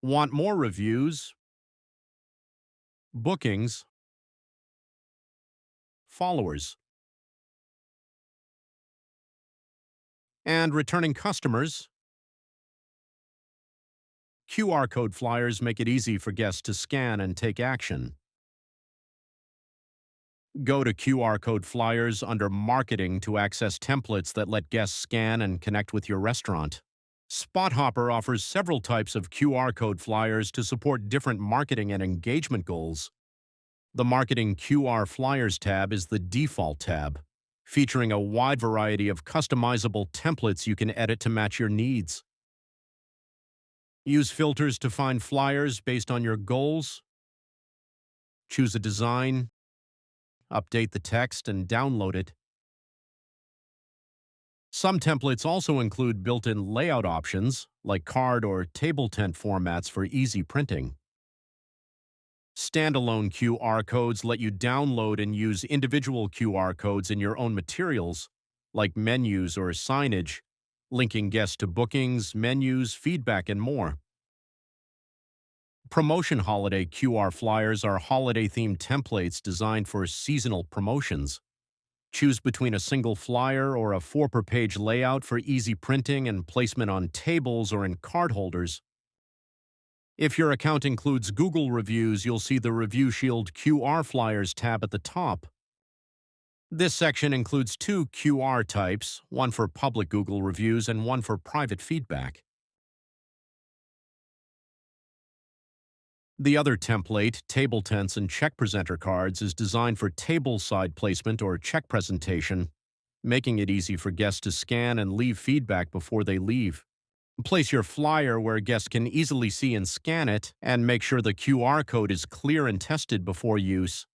Want more reviews, bookings, followers, and returning customers? QR code flyers make it easy for guests to scan and take action. Go to QR code flyers under Marketing to access templates that let guests scan and connect with your restaurant. SpotHopper offers several types of QR code flyers to support different marketing and engagement goals. The Marketing QR Flyers tab is the default tab, featuring a wide variety of customizable templates you can edit to match your needs. Use filters to find flyers based on your goals. Choose a design, update the text, and download it. Some templates also include built-in layout options, like card or table tent formats for easy printing. Standalone QR codes let you download and use individual QR codes in your own materials, like menus or signage, linking guests to bookings, menus, feedback, and more. Promotion Holiday QR flyers are holiday-themed templates designed for seasonal promotions. Choose between a single flyer or a 4-per-page layout for easy printing and placement on tables or in card holders. If your account includes Google reviews, you'll see the Review Shield QR Flyers tab at the top. This section includes 2 QR types, one for public Google reviews and one for private feedback. The other template, Table Tents and Check Presenter Cards, is designed for table-side placement or check presentation, making it easy for guests to scan and leave feedback before they leave. Place your flyer where guests can easily see and scan it, and make sure the QR code is clear and tested before use.